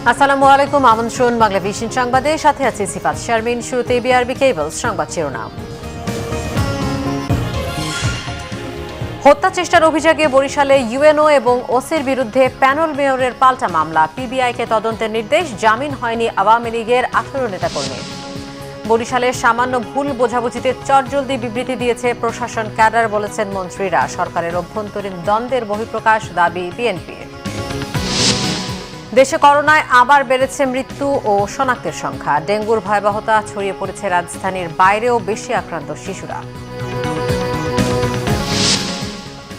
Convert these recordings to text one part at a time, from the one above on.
আসসালামু আলাইকুম, আমন্ত্রণ বাংলা ভিশন সংবাদে, সাথে আছি সিফাত শারমিন। শুরুতে বিআরবি কেবলস সংবাদ শিরোনাম। হত্যা চেষ্টার অভিযোগে বরিশালে ইউএনও এবং ওসির বিরুদ্ধে প্যানেল মেয়রের পাল্টা মামলা। পিবিআইকে তদন্তের নির্দেশ, জামিন হয়নি আওয়ামী লীগের 18 নেতাকর্মী। বরিশালে সামান্য ভুল বোঝাবুঝিতে চটজলদি বিবৃতি দিয়েছে প্রশাসন ক্যাডার, বলেছেন মন্ত্রীরা। সরকারের অভ্যন্তরীণ দ্বন্দ্বের বহিঃপ্রকাশ দাবি বিএনপির। দেশে করোনায় আবার বেড়েছে মৃত্যু ও শনাক্তের সংখ্যা। ডেঙ্গুর ভয়াবহতা ছড়িয়ে পড়েছে রাজধানীর বাইরেও, বেশি আক্রান্ত শিশুরা।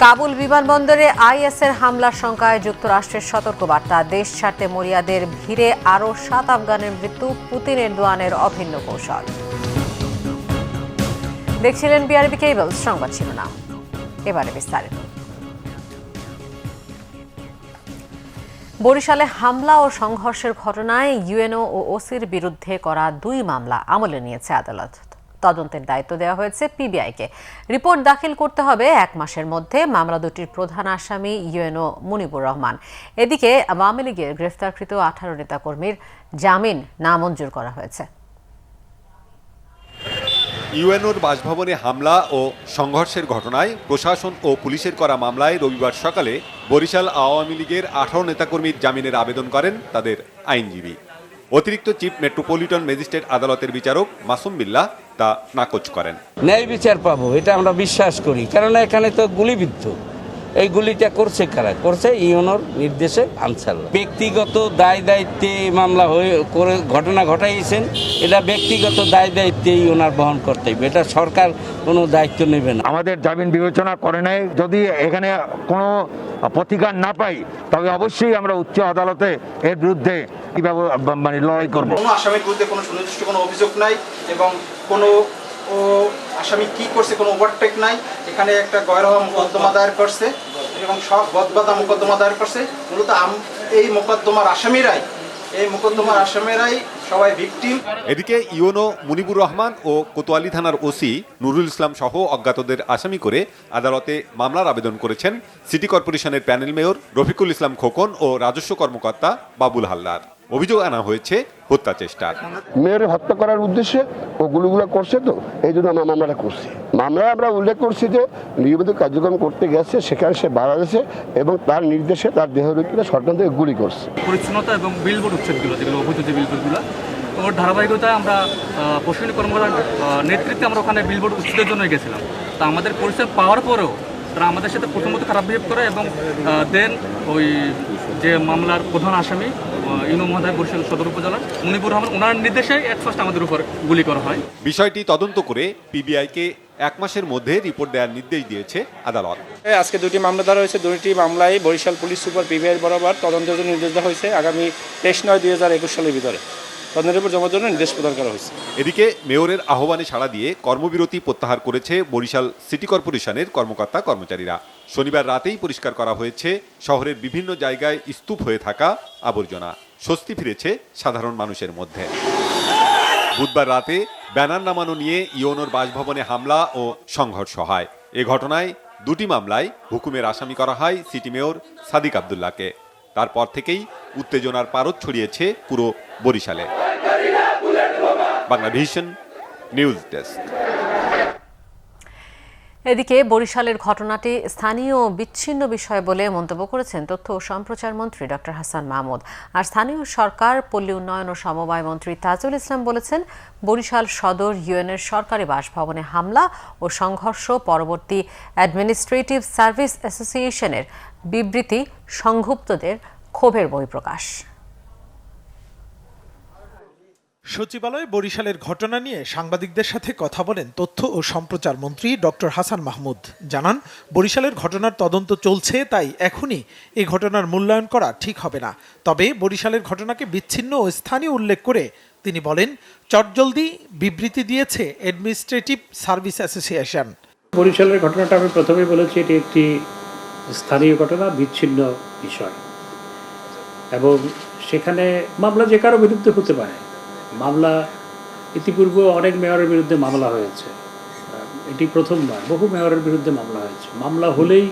কাবুল বিমানবন্দরে আইএসের হামলার শঙ্কায় যুক্তরাষ্ট্রের সতর্কবার্তা। দেশ ছাড়তে মরিয়াদের ভিড়ে আরও 7 আফগানের মৃত্যু, পুতিন এরদোয়ানের অভিন্ন কৌশল। দেখছিলেন বিআরবি কেবলস সংবাদ শিরোনাম, এবারে বিস্তারিত। বরিশালে হামলা ও সংঘর্ষের ঘটনায় ইউএনও ও ওসির বিরুদ্ধে করা 2 মামলা আমলে নিয়েছে আদালত। তদন্তের দায়িত্ব দেওয়া হয়েছে পিবিআইকে। রিপোর্ট দাখিল করতে হবে 1 মাসের মধ্যে। মামলা দুটির প্রধান আসামি ইউএনও মুনিবুর রহমান। এদিকে আওয়ামী লীগের গ্রেফতারকৃত 18 নেতাকর্মীর জামিন নামঞ্জুর করা হয়েছে। ইউএনওর বাসভবনে হামলা ও সংঘর্ষের ঘটনায় প্রশাসন ও পুলিশের করা মামলায় রবিবার সকালে বরিশাল আওয়ামী লীগের 18 নেতাকর্মীর জামিনের আবেদন করেন তাদের আইনজীবী। অতিরিক্ত চিফ মেট্রোপলিটন ম্যাজিস্ট্রেট আদালতের বিচারক মাসুম বিল্লাহ তা নাকচ করেন। ন্যায় বিচার পাবো এটা আমরা বিশ্বাস করি, কারণ এখানে তো গুলিবিদ্ধ। এই গুলিটা করছে কারা? করছে ইউএনওর নির্দেশে আনসার। ব্যক্তিগত দায় দায়িত্বে মামলা করে ঘটনা ঘটাইছেন, এটা ব্যক্তিগত দায় দায়িত্বেই ওনার বহন করতে হবে, এটা সরকার কোনো দায়িত্ব নেবে না। আমাদের জামিন বিবেচনা করে নাই, যদি এখানে কোনো প্রতিকার না পাই তবে অবশ্যই আমরা উচ্চ আদালতে এর বিরুদ্ধে কিভাবে লড়াই করব। কোনো আসামির বিরুদ্ধে কোনো সুনির্দিষ্ট কোনো অভিযোগ নাই এবং কোনো আসামি কি করছে কোনো ওভারটেক নাই। এখানে একটা গয়রহা মোকদ্দমা দায়ের করছে এবং সব বদবাদা মোকদ্দমা দায়ের করছে। মূলত এই মোকদ্দমার আসামিরাই সবাই ভিকটিম। এদিকে ইউএনও মুনিবুর রহমান ও কোতোয়ালি থানার ওসি নুরুল ইসলাম সহ অজ্ঞাতদের আসামি করে আদালতে মামলার আবেদন করেছেন সিটি কর্পোরেশনের প্যানেল মেয়র রফিকুল ইসলাম খোকন ও রাজস্ব কর্মকর্তা বাবুল হালদার। অভিযোগ আনা হয়েছে হত্যা চেষ্টার। মেয়ের হত্যা করার উদ্দেশ্যে ও গুলিগুলো করছে, তো এই জন্য আমরা মামলাটা করছি। মামলায় আমরা উল্লেখ করছি যে নিয়মিত কার্যক্রম করতে গেছে, সেখানে সে মারা গেছে এবং তার নির্দেশে তার দেহের উপরে সরকার থেকে গুলি করছে। পরিচ্ছন্নতা এবং বিলবোর্ড উচ্ছেদগুলো, যেগুলো অবৈধ যে বিলবোর্ডগুলো, ওর ধারাবাহিকতায় আমরা প্রশাসনিক কর্মকর্তার নেতৃত্বে আমরা ওখানে বিলবোর্ড উচ্ছেদের জন্য গেছিলাম। তা আমাদের পরিচয় পাওয়ার পরেও তারা আমাদের সাথে প্রথমত খারাপ বিহেভ করে এবং দেন ওই যে মামলার প্রধান আসামি ইউনো মহোদয় বরিশাল সদর উপজেলার মুনিবুর রহমান, ওনার নির্দেশে ফার্স্ট আমাদের উপর গুলি করা হয়। বিষয়টি তদন্ত করে পিবিআইকে 1 মাসের মধ্যে রিপোর্ট দেওয়ার নির্দেশ দিয়েছে আদালত। আজকে 2টি মামলা ধরা হয়েছে। 2টি মামলায় বরিশাল পুলিশ সুপার পিবিআই বরাবর তদন্তের জন্য নির্দেশ দেওয়া হয়েছে। আগামী 23/9/2021 সালের ভিতরে তদন্তের রিপোর্ট জমার জন্য নির্দেশ প্রদান করা হয়েছে। এদিকে মেয়রের আহ্বানে সাড়া দিয়ে কর্মবিরতি প্রত্যাহার করেছে বরিশাল সিটি কর্পোরেশনের কর্মকর্তা কর্মচারীরা। শনিবার রাতেই পরিষ্কার করা হয়েছে শহরের বিভিন্ন জায়গায় স্তূপ হয়ে থাকা আবর্জনা। স্বস্তি ফিরেছে সাধারণ মানুষের মধ্যে। বুধবার রাতে ব্যানার নামানো নিয়ে ইউএনওর বাসভবনে হামলা ও সংঘর্ষ হয়। এ ঘটনায় 2টি মামলায় হুকুমের আসামি করা হয় সিটি মেয়র সাদিক আব্দুল্লাহকে। তারপর থেকেই উত্তেজনার পারদ ছড়িয়েছে পুরো বরিশালে। Bangla vision news desk. এদিকে বরিশালের ঘটনাটি স্থানীয় বিচ্ছিন্ন বিষয় বলে মন্তব্য করেছেন তথ্য ও সম্প্রচার মন্ত্রী ডক্টর হাসান মাহমুদ। আর স্থানীয় সরকার, পল্লী উন্নয়ন ও সমবায় মন্ত্রী তাজুল ইসলাম বলেছেন, বরিশাল সদর ইউএনের সরকারি বাসভবনে হামলা ও সংঘর্ষ পরবর্তী অ্যাডমিনিস্ট্রেটিভ সার্ভিস অ্যাসোসিয়েশনের বিবৃতি সংক্ষুব্ধদের ক্ষোভের বহিঃপ্রকাশ। সচিবালয়ে বরিশালের ঘটনা নিয়ে সাংবাদিকদের সাথে কথা বলেন তথ্য ও সম্প্রচার মন্ত্রী ডক্টর হাসান মাহমুদ। জানান, বরিশালের ঘটনার তদন্ত চলছে, তাই এখনই এই ঘটনার মূল্যায়ন করা ঠিক হবে না। তবে বরিশালের ঘটনাকে বিচ্ছিন্ন ও স্থানীয় উল্লেখ করে তিনি বলেন, চটজলদি বিবৃতি দিয়েছে অ্যাডমিনিস্ট্রেটিভ সার্ভিস অ্যাসোসিয়েশন। বরিশালের ঘটনাটা আমি প্রথমেই বলেছি, এটি একটি স্থানীয় ঘটনা, বিচ্ছিন্ন বিষয় এবং সেখানে মামলা যে কারো বিরুদ্ধে হতে পারে। মামলা ইতিপূর্বে অনেক মেয়রের বিরুদ্ধে মামলা হয়েছে, এটি প্রথমবার। বহু মেয়রের বিরুদ্ধে মামলা হয়েছে। মামলা হলেই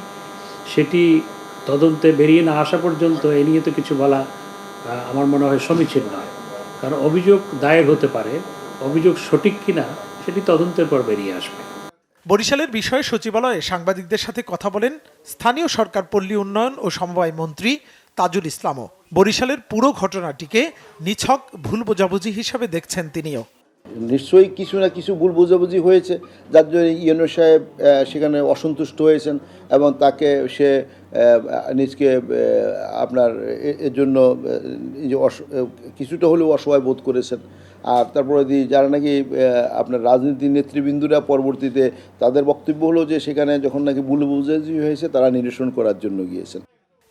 সেটি তদন্তে বেরিয়ে না আসা পর্যন্ত এ নিয়ে তো কিছু বলা আমার মনে হয় সমীচীন নয়। কারণ অভিযোগ দায়ের হতে পারে, অভিযোগ সঠিক কিনা সেটি তদন্তের পর বেরিয়ে আসবে। বরিশালের বিষয়ে সচিবালয়ে সাংবাদিকদের সাথে কথা বলেন স্থানীয় সরকার পল্লী উন্নয়ন ও সমবায় মন্ত্রী তাজুল ইসলামও। বরিশালের পুরো ঘটনাটিকে নিছক ভুল বোঝাবুঝি হিসাবে দেখছেন তিনিও। নিশ্চয়ই কিছু না কিছু ভুল বোঝাবুঝি হয়েছে, যার জন্য ইউনো সাহেব সেখানে অসন্তুষ্ট হয়েছেন এবং তাকে সে নিজকে আপনার এর জন্য কিছুটা হলেও অসহায় বোধ করেছেন। আর তারপরে যারা নাকি আপনার রাজনীতির নেতৃবৃন্দরা পরবর্তীতে তাদের বক্তব্য হলো যে সেখানে যখন নাকি ভুল বোঝাবুঝি হয়েছে তারা নিরসন করার জন্য গিয়েছেন।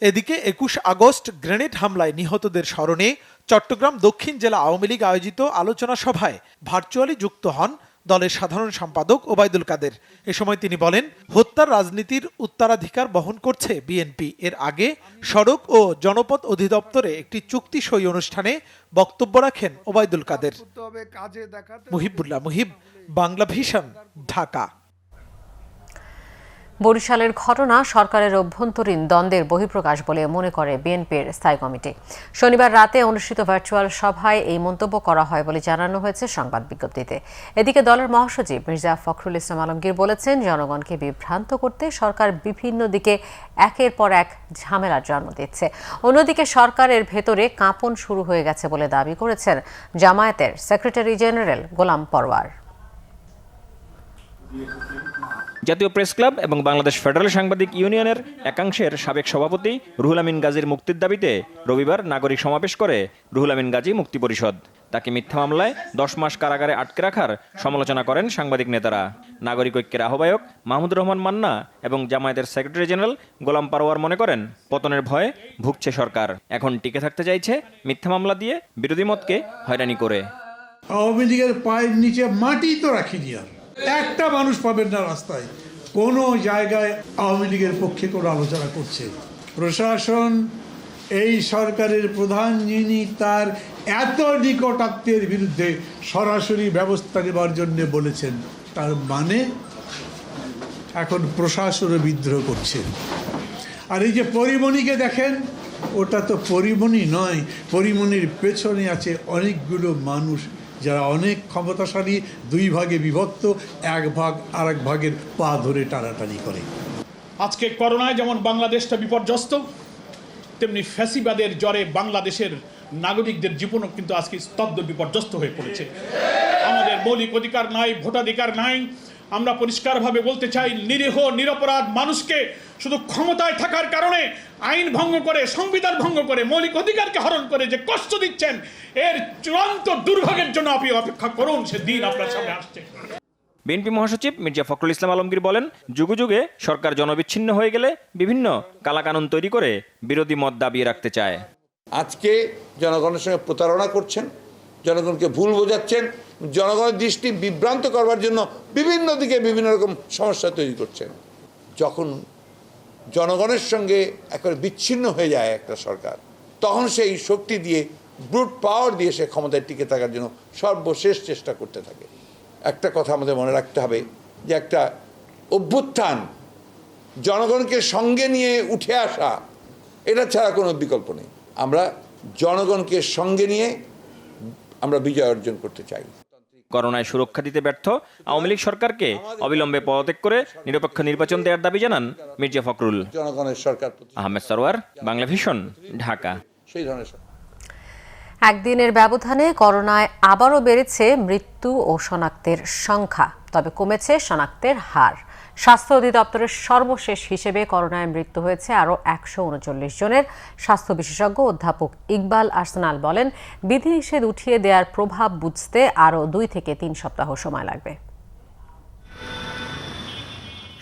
এদিকে 21 আগস্ট গ্রেনেড হামলায় নিহতদের স্মরণে চট্টগ্রাম দক্ষিণ জেলা আওয়ামী লীগ আয়োজিত আলোচনা সভায় ভার্চুয়ালি যুক্ত হন দলের সাধারণ সম্পাদক ওবায়দুল কাদের। এ সময় তিনি বলেন, হত্যার রাজনীতির উত্তরাধিকার বহন করছে বিএনপি। এর আগে সড়ক ও জনপথ অধিদপ্তরে একটি চুক্তি সই অনুষ্ঠানে বক্তব্য রাখেন ওবায়দুল কাদের। মুহিবুল্লাহ মুহিব, বাংলা ভিশন, ঢাকা। বরিশালের ঘটনা সরকারের অভ্যন্তরীণ দ্বন্দ্বের বহিঃপ্রকাশ বলে মনে করে বিএনপির স্থায়ী কমিটি। শনিবার রাতে অনুষ্ঠিত ভার্চুয়াল সভায় এই মন্তব্য করা হয় বলে জানানো হয়েছে সংবাদ বিজ্ঞপ্তিতে। এদিকে দলের মহাসচিব মির্জা ফখরুল ইসলাম আলমগীর বলেছেন, জনগণকে বিভ্রান্ত করতে সরকার বিভিন্ন দিকে একের পর এক ঝামেলার জন্ম দিচ্ছে। অন্যদিকে সরকারের ভেতরে কাঁপন শুরু হয়ে গেছে বলে দাবি করেছেন জামায়াতের সেক্রেটারি জেনারেল গোলাম পরওয়ার। জাতীয় প্রেস ক্লাব এবং বাংলাদেশ ফেডারেল সাংবাদিক ইউনিয়নের একাংশের সাবেক সভাপতি রুহুল আমিন গাজীর মুক্তির দাবিতে রবিবার নাগরিক সমাবেশ করে রুহুল আমিন গাজী মুক্তি পরিষদ। তাকে মিথ্যা মামলায় 10 মাস কারাগারে আটকে রাখার সমালোচনা করেন সাংবাদিক নেতারা। নাগরিক ঐক্যের আহ্বায়ক মাহমুদুর রহমান মান্না এবং জামায়াতের সেক্রেটারি জেনারেল গোলাম পারওয়ার মনে করেন, পতনের ভয়ে ভুগছে সরকার, এখন টিকে থাকতে চাইছে মিথ্যা মামলা দিয়ে, বিরোধী মতকে হয়রানি করে। আওয়ামী লীগের পায়ের নিচে মাটি তো রাখিনি, আর একটা মানুষ পাবেন না রাস্তায় কোনো জায়গায় আওয়ামী লীগের পক্ষে কোনো আলোচনা করছে। প্রশাসন এই সরকারের প্রধান যিনি, তার এত নিকটাত্মীয়ের বিরুদ্ধে সরাসরি ব্যবস্থা নেবার জন্য বলেছেন, তার মানে এখন প্রশাসনও বিদ্রোহ করছে। আর এই যে পরিমণিকে দেখেন, ওটা তো পরিমণি নয়, পরিমণির পেছনে আছে অনেকগুলো মানুষ যারা অনেক ক্ষমতাশালী, 2 ভাগে বিভক্ত, এক ভাগ আরেক ভাগের পা ধরে টানাটানি করে। আজকে করোনায় যেমন বাংলাদেশটা বিপর্যস্ত, তেমনি ফ্যাসিবাদের জ্বরে বাংলাদেশের নাগরিকদের জীবনও কিন্তু আজকে স্তব্ধ, বিপর্যস্ত হয়ে পড়েছে। আমাদের মৌলিক অধিকার নাই, ভোটাধিকার নাই। আমরা পরিষ্কারভাবে বলতে চাই, নিরীহ নিরপরাধ মানুষকে শুধু ক্ষমতায় থাকার কারণে আইন ভঙ্গ করে, সংবিধান ভঙ্গ করে, মৌলিক অধিকারকে হরণ করে যে কষ্ট দিচ্ছেন, এর চূড়ান্ত দুর্ভাগ্যের জন্য আপনি অপেক্ষা করুন, সে দিন আপনার সামনে আসছে। বিএনপি মহাসচিব মির্জা ফখরুল ইসলাম আলমগীর বলেন, যুগে যুগে সরকার জনবিচ্ছিন্ন হয়ে গেলে বিভিন্ন কালাকানুন তৈরি করে বিরোধী মত দাবিয়ে রাখতে চায়। আজকে জনগণের সঙ্গে প্রতারণা করছেন, জনগণকে ভুল বোঝাচ্ছেন, জনগণের দৃষ্টি বিভ্রান্ত করবার জন্য বিভিন্ন দিকে বিভিন্ন রকম সমস্যা তৈরি করছেন। যখন জনগণের সঙ্গে একেবারে বিচ্ছিন্ন হয়ে যায় একটা সরকার, তখন সেই শক্তি দিয়ে, ব্রুট পাওয়ার দিয়ে সে ক্ষমতায় টিকে থাকার জন্য সর্বশেষ চেষ্টা করতে থাকে। একটা কথা আমাদের মনে রাখতে হবে যে একটা অভ্যুত্থান, জনগণকে সঙ্গে নিয়ে উঠে আসা, এটা ছাড়া কোনো বিকল্প নেই। আমরা জনগণকে সঙ্গে নিয়ে আমরা বিজয় অর্জন করতে চাই। করোনায় সুরক্ষা দিতে ব্যর্থ আওয়ামী লীগ সরকারকে অবিলম্বে পদত্যাগ করে নিরপেক্ষ নির্বাচন দেওয়ার দাবি জানান মির্জা ফখরুল। জনগণের সরকার। আহমেদ সরওয়ার, বাংলা ভিশন, ঢাকা। সেই ধরনের একদিনের ব্যবধানে করোনায় আবারও বেড়েছে মৃত্যু ও শনাক্তের সংখ্যা, তবে কমেছে শনাক্তের হার। স্বাস্থ্য অধিদপ্তরের সর্বশেষ হিসেবে করোনায় মৃত্যু হয়েছে আরও 139 জনের। স্বাস্থ্য বিশেষজ্ঞ অধ্যাপক ইকবাল আর্সেনাল বলেন, বিধিনিষেধ উঠিয়ে দেওয়ার প্রভাব বুঝতে আরও 2 থেকে 3 সপ্তাহ সময় লাগবে।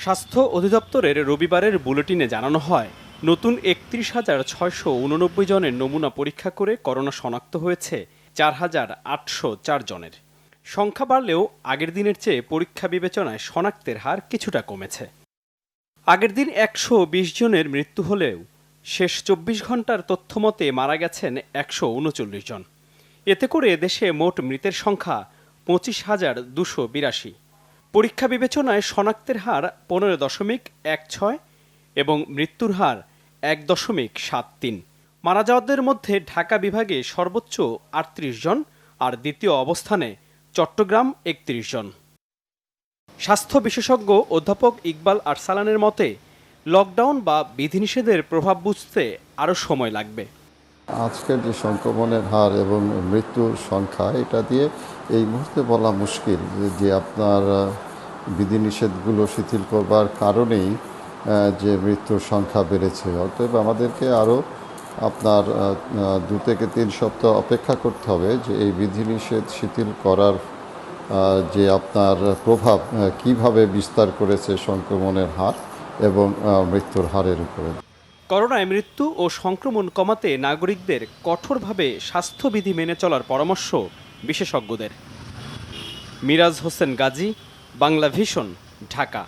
স্বাস্থ্য অধিদপ্তরের রবিবারের বুলেটিনে জানানো হয়, নতুন 31,689 জনের নমুনা পরীক্ষা করে করোনা শনাক্ত হয়েছে 4,804 জনের। সংখ্যা বাড়লেও আগের দিনের চেয়ে পরীক্ষা বিবেচনায় শনাক্তের হার কিছুটা কমেছে। আগের দিন 120 জনের মৃত্যু হলেও শেষ 24 ঘন্টার তথ্য মতে মারা গেছেন 139 জন। এতে করে দেশে মোট মৃতের সংখ্যা 25,282। পরীক্ষা বিবেচনায় শনাক্তের হার 15.16 এবং মৃত্যুর হার 1.73। মারা যাওয়াদের মধ্যে ঢাকা বিভাগে সর্বোচ্চ ৩৮ জন আর দ্বিতীয় অবস্থানে চট্টগ্রাম ৩১ জন। স্বাস্থ্য বিশেষজ্ঞ অধ্যাপক ইকবাল আরসালানের মতে লকডাউন বা বিধিনিষেধের প্রভাব বুঝতে আরও সময় লাগবে। আজকের যে সংক্রমণের হার এবং মৃত্যুর সংখ্যা, এটা দিয়ে এই মুহূর্তে বলা মুশকিল যে আপনার বিধিনিষেধগুলো শিথিল করবার কারণেই যে মৃত্যুর সংখ্যা বেড়েছে। অতএব আমাদেরকে আরও আপনার 2 থেকে 3 সপ্তাহ অপেক্ষা করতে হবে যে এই বিধিনিষেধ শিথিল করার যে আপনার প্রভাব কিভাবে বিস্তার করেছে সংক্রমণের হার এবং মৃত্যুর হারের উপরে। করোনায় মৃত্যু ও সংক্রমণ কমাতে নাগরিকদের কঠোরভাবে স্বাস্থ্যবিধি মেনে চলার পরামর্শ বিশেষজ্ঞদের। মিরাজ হোসেন গাজী, বাংলা ভিশন, ঢাকা।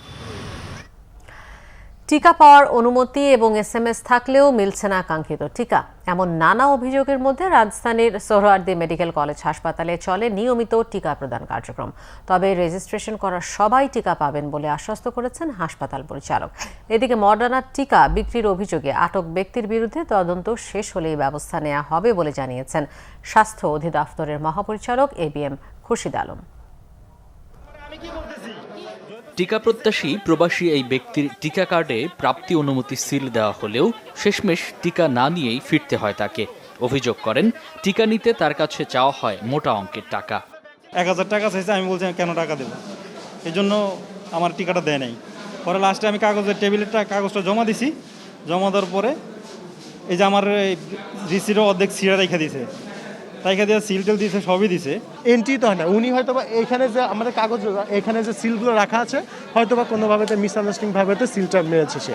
টিকা পাওয়ার অনুমতি এবং SMS থাকলেও মিলছে না কাঙ্ক্ষিত টিকা, এমন নানা অভিযোগের মধ্যে রাজধানীর সোহরাওয়ার্দী মেডিকেল কলেজ হাসপাতালে চলে নিয়মিত টিকা প্রদান কার্যক্রম। তবে রেজিস্ট্রেশন করা সবাই টিকা পাবেন বলে আশ্বস্ত করেছেন হাসপাতাল পরিচালক। এদিকে মডার্নার টিকা বিক্রির অভিযোগে আটক ব্যক্তির বিরুদ্ধে তদন্ত শেষ হলেই ব্যবস্থা নেওয়া হবে বলে জানিয়েছেন স্বাস্থ্য অধিদপ্তরের মহাপরিচালক ABM খুরশিদ আলম। টিকা প্রত্যাশী প্রবাসী এই ব্যক্তির টিকা কার্ডে প্রাপ্তি অনুমতি সিল দেওয়া হলেও শেষমেশ টিকা না নিয়েই ফিরতে হয় তাকে। অভিযোগ করেন, টিকা নিতে তার কাছে চাওয়া হয় মোটা অঙ্কের টাকা। 1000 টাকা চাইছে, আমি বলছি কেন টাকা দেবো, এই জন্য আমার টিকাটা দেয় নাই। পরে লাস্টে আমি কাগজটা জমা দিছি। জমা দেওয়ার পরে এই যে আমার রিসিটও অর্ধেক সিরা রেখে দিয়েছে, দিয়ে সিল টিল দিয়েছে, সবই দিছে। এন্ট্রি তো হয় না, উনি হয়তো বা এখানে যে আমাদের কাগজ এখানে যে সিলগুলো রাখা আছে হয়তো বা কোনোভাবে মিসআন্ডারস্ট্যান্ডিং ভাবে সিলটা মেরেছে সে।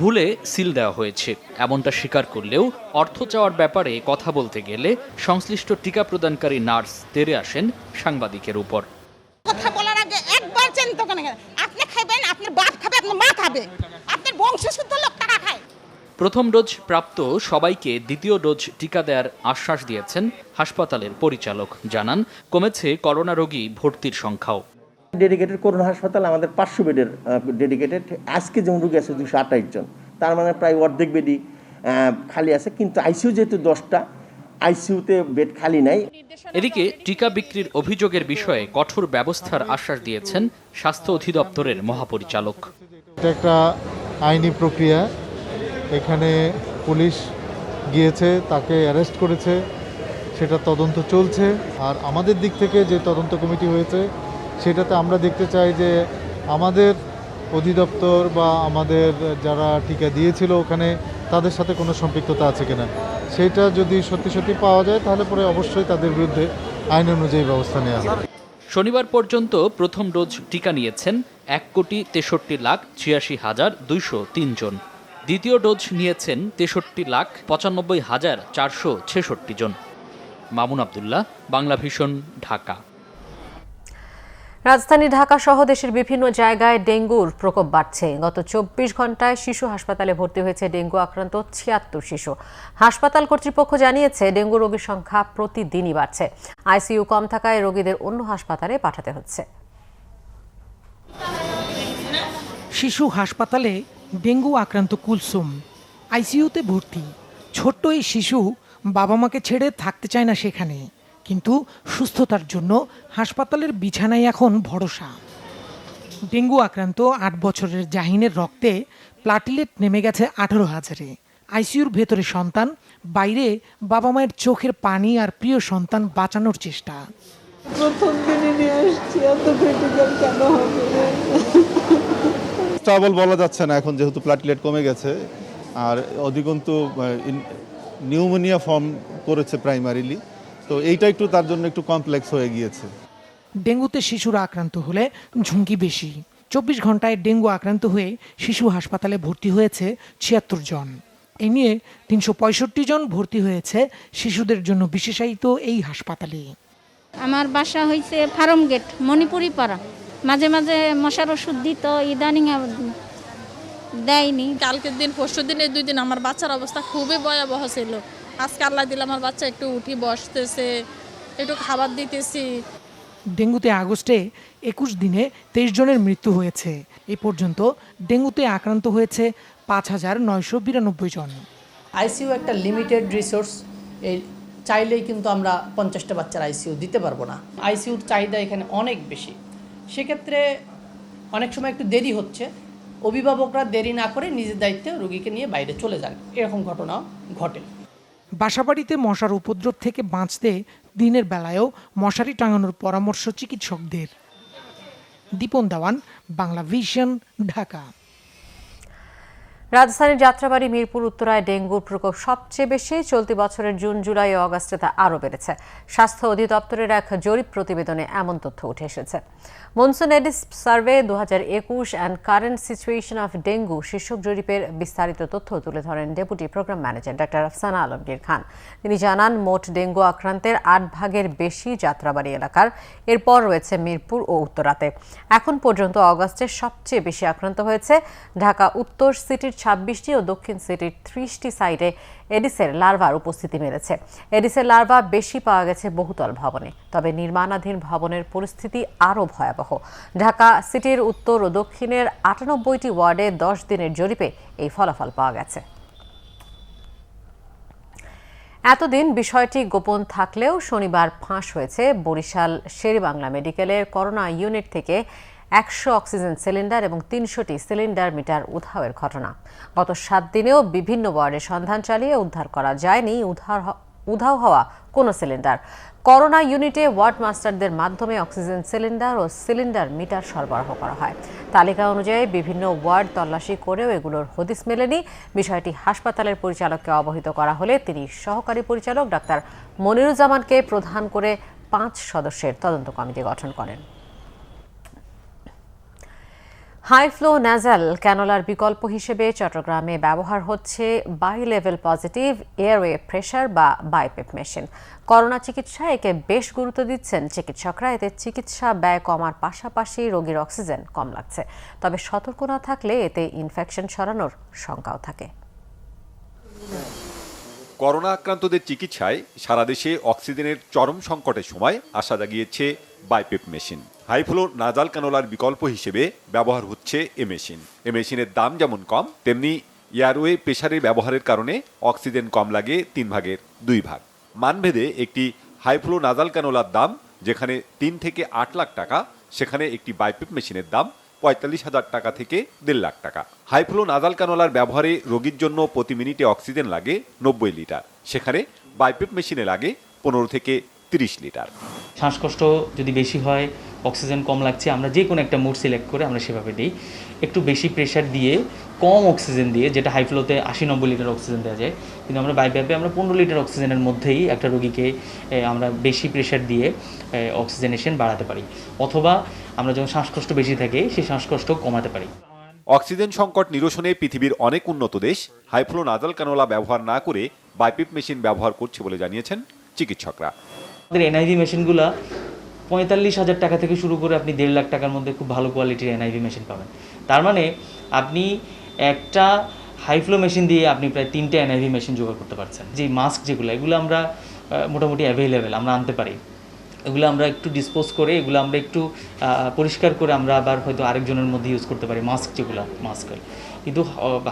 ভুলে সিল দেওয়া হয়েছে এমনটা স্বীকার করলেও অর্থ চাওয়ার ব্যাপারে কথা বলতে গেলে সংশ্লিষ্ট টিকা প্রদানকারী নার্স তেড়ে আসেন সাংবাদিকের উপর। কথা বলার আগে একবার চিন্তা করেন, আপনি খাবেন, আপনার বাপ খাবে, আপনার মা খাবে, আপনার বংশোদ্ভূত লোক টাকা খায়। প্রথম ডোজ প্রাপ্ত সবাইকে দ্বিতীয় ডোজ টিকা দেওয়ার আশ্বাস দিয়েছেন হাসপাতালের পরিচালক। জানান, কমেছে করোনা রোগী ভর্তির সংখ্যাও। ডেডিকেটেড করোনা হাসপাতাল আমাদের 500 বেডের ডেডিকেটেড। আজকে যেমন রোগী আছে 228 জন, তার মানে প্রায় অর্ধেক বেডই খালি আছে। কিন্তু আইসিইউ যেহেতু 10টা, আইসিইউতে বেড খালি নাই। এদিকে টিকা বিক্রির অভিযোগের বিষয়ে কঠোর ব্যবস্থার আশ্বাস দিয়েছেন স্বাস্থ্য অধিদপ্তরের মহাপরিচালক। এটা একটা আইনি প্রক্রিয়া, এখানে পুলিশ গিয়েছে, তাকে অ্যারেস্ট করেছে, সেটা তদন্ত চলছে। আর আমাদের দিক থেকে যে তদন্ত কমিটি হয়েছে সেটাতে আমরা দেখতে চাই যে আমাদের অধিদপ্তর বা আমাদের যারা টিকা দিয়েছিল ওখানে তাদের সাথে কোনো সম্পৃক্ততা আছে কিনা। সেটা যদি সত্যি পাওয়া যায় তাহলে পরে অবশ্যই তাদের বিরুদ্ধে আইন অনুযায়ী ব্যবস্থা নেওয়া হবে। শনিবার পর্যন্ত প্রথম ডোজ টিকা নিয়েছেন 1,63,86,203 জন। দ্বিতীয় ডোজ নিয়েছেন 63,95,466 জন। মামুন আব্দুল্লাহ, বাংলা ভিশন, ঢাকা। রাজধানী ঢাকা সহ দেশের বিভিন্ন জায়গায় ডেঙ্গুর প্রকোপ বাড়ছে। গত 24 ঘন্টায় শিশু হাসপাতালে ভর্তি হয়েছে ডেঙ্গু আক্রান্ত 76 শিশু। হাসপাতাল কর্তৃপক্ষ জানিয়েছে, ডেঙ্গু রোগীর সংখ্যা প্রতিদিনই বাড়ছে। আইসিইউ কম থাকায় রোগীদের অন্য হাসপাতালে পাঠাতে হচ্ছে। শিশু হাসপাতালে ডেঙ্গু আক্রান্ত কুলসুম আইসিইউতে ভর্তি। ছোট্ট এই শিশু বাবা মাকে ছেড়ে থাকতে চায় না সেখানে, কিন্তু সুস্থতার জন্য হাসপাতালের বিছানায় এখন ভরসা। ডেঙ্গু আক্রান্ত 8 বছরের জাহিনের রক্তে প্লাটিলেট নেমে গেছে 18,000-এ। আইসিইউর ভেতরে সন্তান, বাইরে বাবা মায়ের চোখের পানি আর প্রিয় সন্তান বাঁচানোর চেষ্টা। প্রথম দিনে নিয়ে আসছি, এত ক্রিটিক্যাল কেন হবে? স্টেবল বলা যাচ্ছে না এখন, যেহেতু প্লাটিলেট কমে গেছে আর অধিকন্তু নিউমোনিয়া ফর্ম করেছে প্রাইমারিলি, তো এইটা একটু তার জন্য একটু কমপ্লেক্স হয়ে গিয়েছে। ডেঙ্গুতে শিশুরা আক্রান্ত হলে ঝুঁকি বেশি। 24 ঘন্টায় ডেঙ্গু আক্রান্ত হয়ে শিশু হাসপাতালে ভর্তি হয়েছে 76 জন। এ নিয়ে 365 জন ভর্তি হয়েছে শিশুদের জন্য বিশেষায়িত এই হাসপাতালে। আমার বাসা হয়েছে ফার্ম গেট, মণিপুরি পাড়া। মাঝে মাঝে মশার ওষুধ দিত, ইদানিং দেয়নি। কালকের দিন, পরশু দিন, এই 2 দিন আমার বাচ্চার অবস্থা খুবই ভয়াবহ ছিল। আজকে আল্লাহ দিলে আমার বাচ্চা একটু উঠি বসতেছে, একটু খাবার দিতেছি। ডেঙ্গুতে আগস্টে 21 দিনে 23 জনের মৃত্যু হয়েছে। এ পর্যন্ত ডেঙ্গুতে আক্রান্ত হয়েছে 5,992 জন। আইসিইউ একটা লিমিটেড রিসোর্স, এই চাইলেই কিন্তু আমরা 50টা বাচ্চার আইসিইউ দিতে পারবো না। আইসিইউর চাহিদা এখানে অনেক বেশি, সেক্ষেত্রে অনেক সময় একটু দেরি হচ্ছে। অভিভাবকরা দেরি না করে নিজের দায়িত্বে রোগীকে নিয়ে বাইরে চলে যান, এরকম ঘটনাও ঘটে। বাসাবাড়িতে মশার উপদ্রব থেকে বাঁচতে দিনের বেলায়ও মশারি টাঙানোর পরামর্শ চিকিৎসকদের। দীপন দেওয়ান, বাংলা ভিশন, ঢাকা। রাজধানীর যাত্রাবাড়ি মিরপুর উত্তরায় ডেঙ্গুর প্রকোপ সবচেয়ে বেশি। চলতি বছরের জুন, জুলাই ও আগস্টে তা আরও বেড়েছে। স্বাস্থ্য অধিদপ্তরের এক জরিপ প্রতিবেদনে এমন তথ্য উঠে এসেছে। Monsoon Aedes survey 2021 and current situation of dengue শীর্ষক জরিপের বিস্তারিত তথ্য তুলে ধরেন deputy programme manager doctor Afsana Alamgir Khan. তিনি জানান, মোট ডেঙ্গু আক্রান্তের 8 ভাগের বেশি যাত্রাবাড়ি এলাকার, এরপর রয়েছে মিরপুর ও উত্তরাতে। এখন পর্যন্ত অগস্টে সবচেয়ে বেশি আক্রান্ত হয়েছে ঢাকা উত্তর সিটির 26টি ও দক্ষিণ সিটির 30টি সাইটে এডিসের লার্ভার উপস্থিতি মিলেছে। এডিসের লার্ভা বেশি পাওয়া গেছে বহুতল ভবনে, তবে নির্মাণাধীন ভবনের পরিস্থিতি আরও ভয়াবহ। ঢাকা সিটির উত্তর ও দক্ষিণের 98টি ওয়ার্ডে 10 দিনের জরিপে এই ফলাফল পাওয়া গেছে। এতদিন বিষয়টি গোপন থাকলেও শনিবার ফাঁস হয়েছে বরিশাল শেরেবাংলা মেডিকেলের করোনা ইউনিট থেকে 100 অক্সিজেন সিলিন্ডার এবং 300টি সিলিন্ডার মিটার উধাওয়ের ঘটনা। গত 7 দিনেও বিভিন্ন ওয়ার্ডে সন্ধান চালিয়ে উদ্ধার করা যায়নি উধাও হওয়া কোনো সিলিন্ডার। করোনা ইউনিটে ওয়ার্ড মাস্টারদের মাধ্যমে অক্সিজেন সিলিন্ডার ও সিলিন্ডার মিটার সরবরাহ করা হয়। তালিকা অনুযায়ী বিভিন্ন ওয়ার্ড তল্লাশি করেও এগুলোর হদিস মেলেনি। বিষয়টি হাসপাতালের পরিচালককে অবহিত করা হলে তিনি সহকারী পরিচালক ডাক্তার মনিরুজ্জামানকে প্রধান করে 5 সদস্যের তদন্ত কমিটি গঠন করেন। হাই ফ্লো ন্যাজাল ক্যানোলার বিকল্প হিসেবে চট্টগ্রামে ব্যবহার হচ্ছে bi level positive airway pressure বা বাইপেপ মেশিন। করোনা চিকিৎসায় একে বেশ গুরুত্ব দিচ্ছেন চিকিৎসকরা। এতে চিকিৎসা ব্যয় কমার পাশাপাশি রোগীর অক্সিজেন কম লাগছে। তবে সতর্ক না থাকলে এতে ইনফেকশন ছড়ানোর শঙ্কাও থাকে। করোনা আক্রান্তদের চিকিৎসায় সারা দেশে অক্সিজেনের চরম সংকটের সময় আশা জাগিয়েছে বাইপেপ মেশিন। হাইফ্লো নাজাল ক্যানোলার বিকল্প হিসেবে ব্যবহার হচ্ছে এ মেশিন। এ মেশিনের দাম যেমন কম, তেমনি এয়ারওয়ে প্রেসারের ব্যবহারের কারণে অক্সিজেন কম লাগে 3 ভাগের 2 ভাগ। মানভেদে একটি হাইফ্লো নাজাল ক্যানোলার দাম যেখানে 3 থেকে 8 লাখ টাকা, সেখানে একটি বাইপেপ মেশিনের দাম 45,000 টাকা থেকে 1.5 লাখ টাকা। হাইফ্লো নাজাল ক্যানোলার ব্যবহারে রোগীর জন্য প্রতি মিনিটে অক্সিজেন লাগে 90 লিটার, সেখানে বাইপেপ মেশিনে লাগে 15 থেকে 30 লিটার। শ্বাসকষ্ট যদি বেশি হয়, অক্সিজেন কম লাগছে, আমরা যে কোনো একটা মোড সিলেক্ট করে আমরা সেভাবে দিই। একটু বেশি প্রেশার দিয়ে কম অক্সিজেন দিয়ে, যেটা হাইফ্লোতে 80-90 লিটার অক্সিজেন দেওয়া যায়, কিন্তু আমরা বাইপেপে আমরা 15 লিটার অক্সিজেনের মধ্যেই একটা রোগীকে আমরা বেশি প্রেশার দিয়ে অক্সিজেনেশন বাড়াতে পারি, অথবা আমরা যখন শ্বাসকষ্ট বেশি থাকে সেই শ্বাসকষ্ট কমাতে পারি। অক্সিজেন সংকট নিরসনে পৃথিবীর অনেক উন্নত দেশ হাইফ্লো নাজাল ক্যানোলা ব্যবহার না করে বাইপেপ মেশিন ব্যবহার করছে বলে জানিয়েছেন চিকিৎসকরা। আমাদের এনআইভি মেশিনগুলো 45,000 টাকা থেকে শুরু করে আপনি 1.5 লাখ টাকার মধ্যে খুব ভালো কোয়ালিটির এনআইভি মেশিন পাবেন। তার মানে আপনি একটা হাইফ্লো মেশিন দিয়ে আপনি প্রায় 3টে এনআইভি মেশিন জোগাড় করতে পারছেন। যে মাস্ক যেগুলো, এগুলো আমরা মোটামুটি অ্যাভেলেবেল আমরা আনতে পারি। এগুলো আমরা একটু ডিসপোজ করে, এগুলো আমরা একটু পরিষ্কার করে আমরা আবার হয়তো আরেকজনের মধ্যে ইউজ করতে পারি। মাস্ক যেগুলো মাস্কের, কিন্তু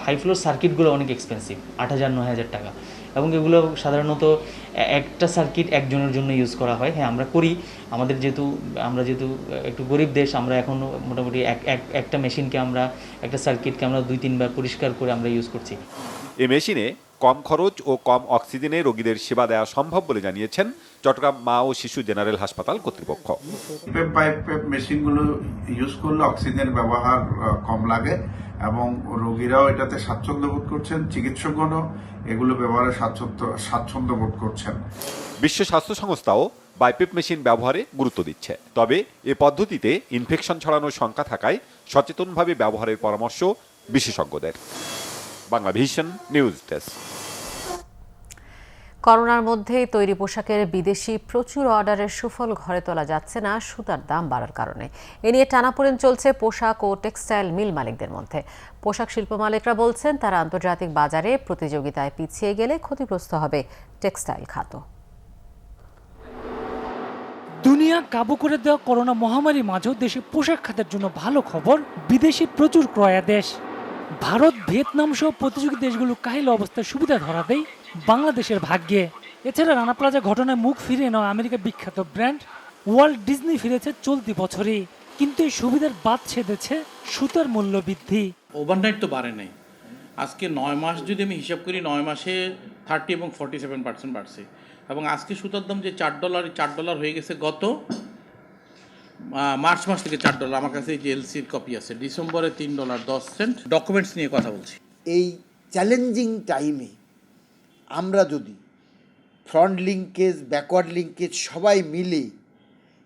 হাইফ্লোর সার্কিটগুলো অনেক এক্সপেন্সিভ, 8,000-9,000 টাকা, এবং এগুলো সাধারণত একটা সার্কিট একজনের জন্য ইউজ করা হয়। হ্যাঁ, আমরা করি, আমরা যেহেতু একটু গরিব দেশ, আমরা এখন মোটামুটি একটা মেশিনকে আমরা, একটা সার্কিটকে আমরা 2-3 বার পরিষ্কার করে আমরা ইউজ করছি। এই মেশিনে কম খরচ ও কম অক্সিজেনে রোগীদের সেবা দেওয়া সম্ভব বলে জানিয়েছেন চট্টগ্রাম মা ও শিশু জেনারেল হাসপাতাল কর্তৃপক্ষ। বাইপেপ মেশিনগুলো ইউজ করলে অক্সিজেন ব্যবহার কম লাগে এবং রোগীরাও এটাতে স্বাচ্ছন্দ্য বোধ করছেন, চিকিৎসকগণও এগুলো ব্যবহারে স্বাচ্ছন্দ্য বোধ করছেন। বিশ্ব স্বাস্থ্য সংস্থাও বাইপেপ মেশিন ব্যবহারে গুরুত্ব দিচ্ছে। তবে এ পদ্ধতিতে ইনফেকশন ছড়ানোর শঙ্কা থাকায় সচেতনভাবে ব্যবহারের পরামর্শ বিশেষজ্ঞদের। Bangla vision news desk. করোনার মধ্যেই তৈরি পোশাকের বিদেশি প্রচুর অর্ডারের সুফল ঘরে তোলা যাচ্ছে না সুতার দাম বাড়ার কারণে। এ নিয়ে টানাপোড়েন চলছে পোশাক ও টেক্সটাইল মিল মালিকদের মধ্যে। পোশাক শিল্প মালিকরা বলছেন, তারা আন্তর্জাতিক বাজারে প্রতিযোগিতায় পিছিয়ে গেলে ক্ষতিগ্রস্ত হবে টেক্সটাইল খাত। দুনিয়া কাবু করে দেওয়া করোনা মহামারী মাঝেও দেশে পোশাক খাতের জন্য ভালো খবর, বিদেশি প্রচুর ক্রয়াদেশ। ভারত ভিয়েতনাম সহ প্রতিযোগী দেশগুলো কাহিল অবস্থার সুবিধা ধরাতেই বাংলাদেশের ভাগ্যে। এছাড়া রানা প্লাজা ঘটনায় মুখ ফিরিয়ে নেওয়া আমেরিকার বিখ্যাত ব্র্যান্ড ওয়াল্ট ডিজনি ফিরেছে চলতি বছরই, কিন্তু এই সুবিধার বাদ ছেদেছে সুতার মূল্য বৃদ্ধি। ওভারনাইট তো বাড়ে নাই, আজকে 9 মাস যদি আমি হিসাব করি 9 মাসে 30 এবং 47% বাড়ছে, এবং আজকে সুতার দাম যে $4 হয়ে গেছে গত মার্চ মাস থেকে $4। আমার কাছে এই যে এলসির কপি আছে, ডিসেম্বরে $3.10। ডকুমেন্টস নিয়ে কথা বলছি। এই চ্যালেঞ্জিং টাইমে আমরা যদি ফ্রন্ট লিঙ্কেজ ব্যাকওয়ার্ড লিঙ্কেজ সবাই মিলে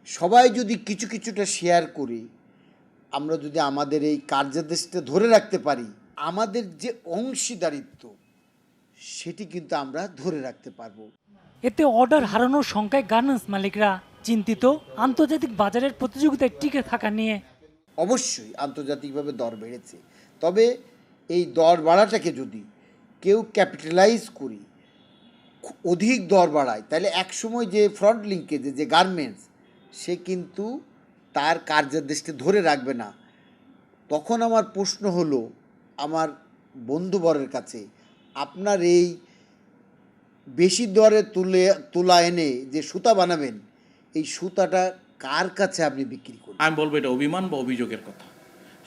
সবাই যদি কিছুটা শেয়ার করি, আমরা যদি আমাদের এই কার্যাদেশটা ধরে রাখতে পারি, আমাদের যে অংশীদারিত্ব সেটি কিন্তু আমরা ধরে রাখতে পারবো। এতে অর্ডার হারানোর সংখ্যায় গার্মেন্টস মালিকরা চিন্তিত আন্তর্জাতিক বাজারের প্রতিযোগিতায় টিকে থাকা নিয়ে। অবশ্যই আন্তর্জাতিকভাবে দর বেড়েছে, তবে এই দর বাড়াটাকে যদি কেউ ক্যাপিটালাইজ করি, অধিক দর বাড়ায়, তাহলে একসময় যে ফ্রন্ট লিঙ্কেজে যে গার্মেন্টস সে কিন্তু তার কার্যাদেশটা ধরে রাখবে না। তখন আমার প্রশ্ন হলো আমার বন্ধুবরের কাছে, আপনার এই বেশি দরে তুলা এনে যে সুতা বানাবেন, এই সুতাটা কার কাছে আপনি বিক্রি করবেন? আমি বলবো এটা অভিমান বা অভিযোগের কথা।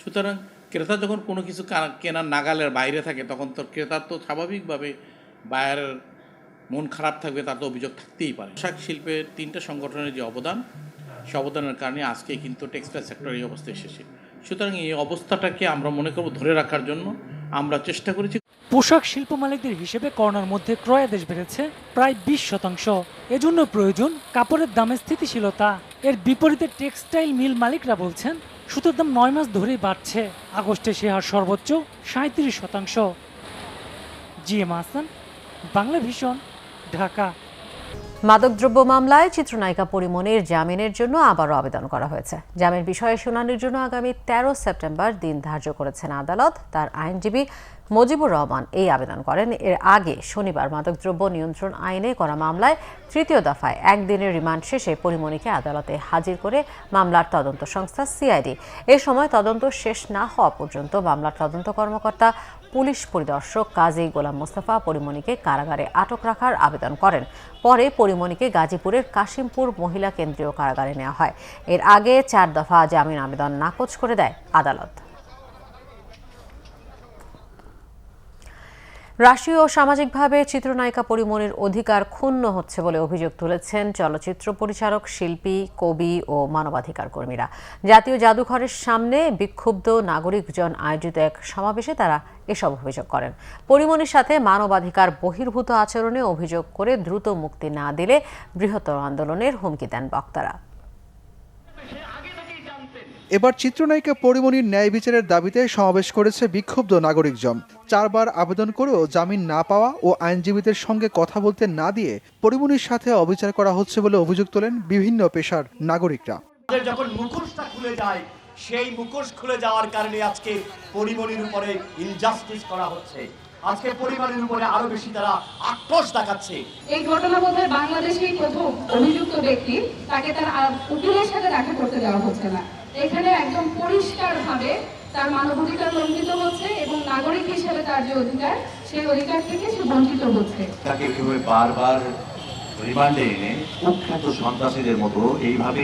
সুতরাং ক্রেতা যখন কোনো কিছু কেনার নাগালের বাইরে থাকে, তখন তো ক্রেতার তো স্বাভাবিকভাবে বায়ারের মন খারাপ থাকবে, তার তো অভিযোগ থাকতেই পারে। পোশাক শিল্পের 3টা সংগঠনের যে অবদান, সে অবদানের কারণে আজকে কিন্তু টেক্সটাইল সেক্টর এই অবস্থায় এসেছে। সুতরাং এই অবস্থাটাকে আমরা মনে করব ধরে রাখার জন্য আমরা চেষ্টা করেছি। পোশাক শিল্প মালিকদের হিসেবে করোনার মধ্যে ক্রয়াদেশ বেড়েছে প্রায় 20%। এজন্য প্রয়োজন কাপড়ের দামে স্থিতিশীলতা। এর বিপরীতে টেক্সটাইল মিল মালিকরা বলছেন সুতার দাম 9 মাস ধরেই বাড়ছে, আগস্টে সে হার সর্বোচ্চ 37%। GM Hasan, Bangla vision, Dhaka. মাদকদ্রব্য মামলায় চিত্রনায়িকা পরিমণির জামিনের জন্য আবারও আবেদন করা হয়েছে। জামিন বিষয়ে শুনানির জন্য আগামী 13 সেপ্টেম্বর দিন ধার্য করেছেন আদালত। তার আইনজীবী মজিবুর রহমান এই আবেদন করেন। এর আগে শনিবার মাদকদ্রব্য নিয়ন্ত্রণ আইনে করা মামলায় 3য় দফায় 1 দিনের রিমান্ড শেষে পরিমণিকে আদালতে হাজির করে মামলার তদন্ত সংস্থা সিআইডি। এ সময় তদন্ত শেষ না হওয়া পর্যন্ত মামলার তদন্ত কর্মকর্তা পুলিশ পরিদর্শক কাজী গোলাম মোস্তফা পরিমণিকে কারাগারে আটক রাখার আবেদন করেন। পরে পরিমণিকে গাজীপুরের কাশিমপুর মহিলা কেন্দ্রীয় কারাগারে নেওয়া হয়। এর আগে 4 দফা জামিন আবেদন নাকচ করে দেয় আদালত। রাষ্ট্রীয় ও সামাজিকভাবে চিত্রনায়িকা পরিমণির অধিকার ক্ষুণ্ণ হচ্ছে বলে অভিযোগ তুলেছেন চলচ্চিত্র পরিচালক, শিল্পী, কবি ও মানবাধিকার কর্মীরা। জাতীয় জাদুঘরের সামনে বিক্ষুব্ধ নাগরিকজন আয়োজিত এক সমাবেশে তারা এসব অভিযোগ করেন। পরিমণির সাথে মানবাধিকার বহির্ভূত আচরণে অভিযোগ করে দ্রুত মুক্তি না দিলে বৃহত্তর আন্দোলনের হুমকি দেন বক্তারা। এবার চিত্রনায়িকা পরিমণির ন্যায় বিচারের দাবিতে সমাবেশ করেছে বিক্ষুব্ধ নাগরিকজন। 4 বার আবেদন করেও জামিন না পাওয়া ও আইনজীবীদের সঙ্গে কথা বলতে না দিয়ে পরিমণির সাথে অবিচার করা হচ্ছে বলে অভিযোগ তোলেন বিভিন্ন পেশার নাগরিকরা। যখন মুখোশটা খুলে যায়, সেই মুখোশ খুলে যাওয়ার কারণে আজকে পরিমণির উপরে ইনজাস্টিস করা হচ্ছে। আজকে পরিবারের উপরে আরো বেশি তারা আক্রোশ দেখাচ্ছে। এই ঘটনা বোধহয় বাংলাদেশেই প্রথম অভিযুক্ত ব্যক্তি, তাকে তার উকিলের সাথে দেখা করতে দেওয়া হচ্ছে না। এখানে একদম পরিষ্কারভাবে তার মানবাধিকার লঙ্ঘিত হচ্ছে এবং নাগরিক হিসেবে তার যে অধিকার, সেই অধিকার থেকে সে বঞ্চিত হচ্ছে। তাকে কিভাবে বারবার রিমান্ডে এনে কুখ্যাত সন্ত্রাসীদের মতো এইভাবে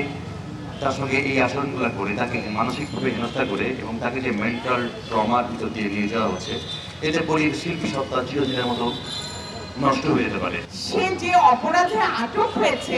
তার সঙ্গে এই আচরণগুলো করে তাকে মানসিকভাবে হেনস্থা করে এবং তাকে যে মেন্টাল ট্রমার ভিতর দিয়ে নিয়ে যাওয়া হচ্ছে, এতে শিল্পী সত্তা চিরদিনের মতো নষ্ট হয়ে যেতে পারে। সে যে অপরাধে আটক হয়েছে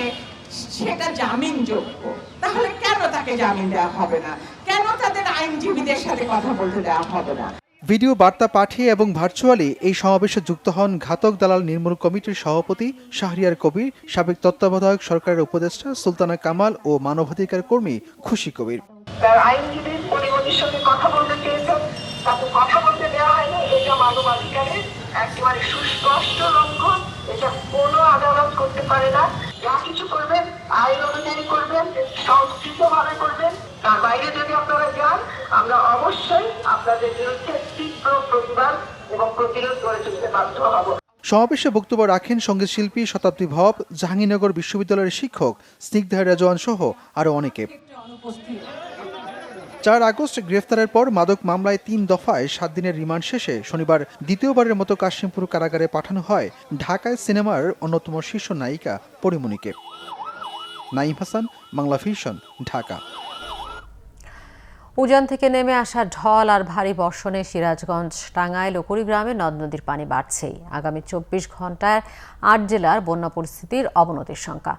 সেটা জামিনযোগ্য, তাহলে কেন তাকে জামিন দেওয়া হবে না? কেন তাদের আইনজীবীদের সাথে কথা বলতে দেওয়া হবে না? ভিডিও বার্তা পাঠিয়ে এবং ভার্চুয়ালি এই সমাবেশে যুক্ত হন ঘাতক দালাল নির্মূল কমিটির সভাপতি শাহরিয়ার কবির, সাবেক তত্ত্বাবধায়ক সরকারের উপদেষ্টা সুলতানা কামাল ও মানবাধিকার কর্মী খুশি কবির। তার আইনজীবী পরিমণির সঙ্গে কথা বলতে চেয়েছেন, তাকে কথা বলতে দেওয়া হয়নি। এটা মানবাধিকারের একেবারে সুস্পষ্ট লঙ্ঘন। এটা কোনো আদালত করতে পারে না। যা কিছু করবেন আইন অনুযায়ী করবেন, সংস্কৃতভাবে করবেন। তার বাইরে যদি আপনারা যান, আমরা অবশ্যই আপনাদের বিরুদ্ধে তীব্র প্রতিবাদ এবং প্রতিরোধ গড়ে তুলতে বাধ্য হব। সমাবেশে বক্তব্য রাখেন সঙ্গীত শিল্পী শতাব্দী ভব, জাহাঙ্গীরনগর বিশ্ববিদ্যালয়ের শিক্ষক স্নিগ্ধা রেজওয়ান সহ আরো অনেকে। 4 আগস্ট গ্রেফতারের পর মাদক মামলায় 3 দফায় 7 দিনের রিমান্ড শেষে শনিবার দ্বিতীয়বারের মতো কাশিমপুর কারাগারে পাঠানো হয় ঢাকায় সিনেমার অন্যতম শীর্ষ নায়িকা পরিমণিকে। নাঈম হাসান, বাংলা ভিশন, ঢাকা। উজান থেকে নেমে আসা ঢল আর ভারী বর্ষণে সিরাজগঞ্জ, টাঙ্গাইল ও কুড়িগ্রামে নদ নদীর পানি বাড়ছেই। আগামী 24 ঘন্টায় 8 জেলার বন্যা পরিস্থিতির অবনতির শঙ্কা।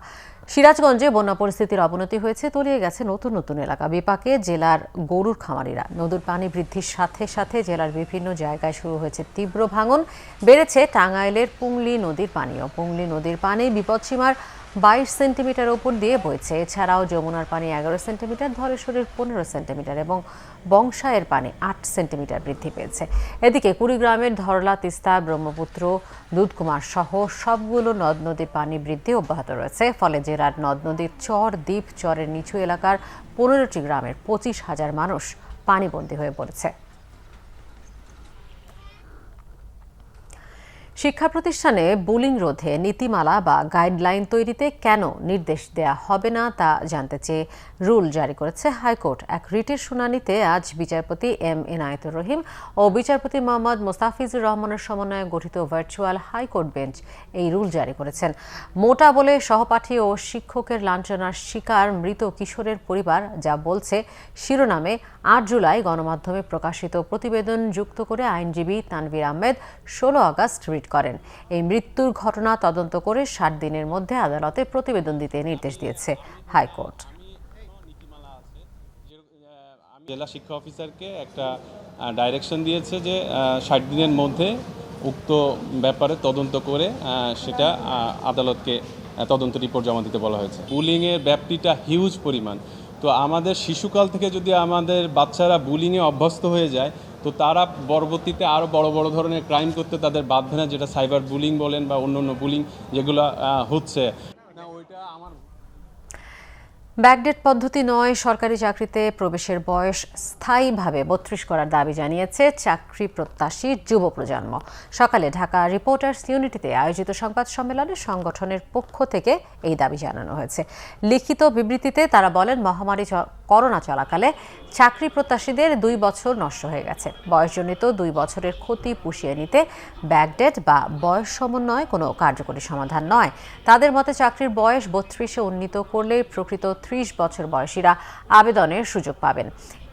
সিরাজগঞ্জে বন্যা পরিস্থিতির অবনতি হয়েছে, তলিয়ে গেছে নতুন নতুন এলাকা। বিপাকে জেলার গরুর খামারিরা। নদীর পানি বৃদ্ধির সাথে সাথে জেলার বিভিন্ন জায়গায় শুরু হয়েছে তীব্র ভাঙন। বেড়েছে টাঙ্গাইলের পুংলি নদীর পানিও। পুংলি নদীর পানি বিপদসীমার 22 সেন্টিমিটার উপর দিয়ে বইছে। এছাড়াও যমুনার পানি 11 সেন্টিমিটার, ধলেশ্বরীর 15 সেন্টিমিটার এবং বংশায়ের পানি 8 সেন্টিমিটার বৃদ্ধি পেয়েছে। এদিকে কুড়িগ্রামের ধরলা, তিস্তা, ব্রহ্মপুত্র, দুধকুমার সহ সবগুলো নদ নদীর পানি বৃদ্ধি অব্যাহত রয়েছে। ফলে জেলার নদ নদীর চর, দ্বীপ, চরের নিচু এলাকার 15টি গ্রামের 25,000 মানুষ পানিবন্দী হয়ে পড়েছে। শিক্ষা প্রতিষ্ঠানে বুলিং রোধে নীতিমালা বা গাইডলাইন তৈরিতে কেন নির্দেশ দেয়া হবে না তা জানতে চেয়ে রুল জারি করেছে হাইকোর্ট। এক রিটের শুনানিতে আজ বিচারপতি এম এনায়েতুর রহিম ও বিচারপতি মোহাম্মদ মোস্তাফিজুর রহমানের সমন্বয়ে গঠিত ভার্চুয়াল হাইকোর্ট বেঞ্চ এই রুল জারি করেছেন। মোটা বলে সহপাঠী ও শিক্ষকের লাঞ্ছনার শিকার মৃত কিশোরের পরিবার যা বলছে শিরোনামে 8 জুলাই গণমাধ্যমে প্রকাশিত প্রতিবেদন যুক্ত করে আইনজীবী তানভীর আহমেদ 16 আগস্ট করেন। এই মৃত্যুর ঘটনা তদন্ত করে 60 দিনের মধ্যে আদালতে প্রতিবেদন দিতে নির্দেশ দিয়েছে হাইকোর্ট। জেলা শিক্ষা অফিসারকে একটা ডাইরেকশন দিয়েছে যে 60 দিনের মধ্যে উক্ত ব্যাপারে তদন্ত করে সেটা আদালতকে তদন্ত রিপোর্ট জমা দিতে বলা হয়েছে। বুলিংয়ের ব্যাপ্তিটা হিউজ পরিমাণ। তো আমাদের শিশুকাল থেকে যদি আমাদের বাচ্চারা বুলিংয়ে অভ্যস্ত হয়ে যায় তো তারা পরবর্তীতে আরও বড় বড় ধরনের ক্রাইম করতে তাদের বাধ্য না, যেটা সাইবার বুলিং বলেন বা অন্য বুলিং যেগুলো হচ্ছে। ব্যাকডেট পদ্ধতি নয়, সরকারি চাকরিতে প্রবেশের বয়স স্থায়ীভাবে 32 করার দাবি জানিয়েছে চাকরি প্রত্যাশী যুব প্রজন্ম। সকালে ঢাকা রিপোর্টার্স ইউনিটিতে আয়োজিত সংবাদ সম্মেলনে সংগঠনের পক্ষ থেকে এই দাবি জানানো হয়েছে। লিখিত বিবৃতিতে তারা বলেন, মহামারী করোনা চলাকালে চাকরি প্রত্যাশীদের 2 বছর নষ্ট হয়ে গেছে। বয়সজনিত 2 বছরের ক্ষতি পুষিয়ে নিতে ব্যাকডেট বা বয়স সমন্বয় কোনো কার্যকরী সমাধান নয়। তাদের মতে চাকরির বয়স 32-এ উন্নীত করলে প্রকৃত 30 বছর বয়সীরা আবেদনের সুযোগ পাবেন।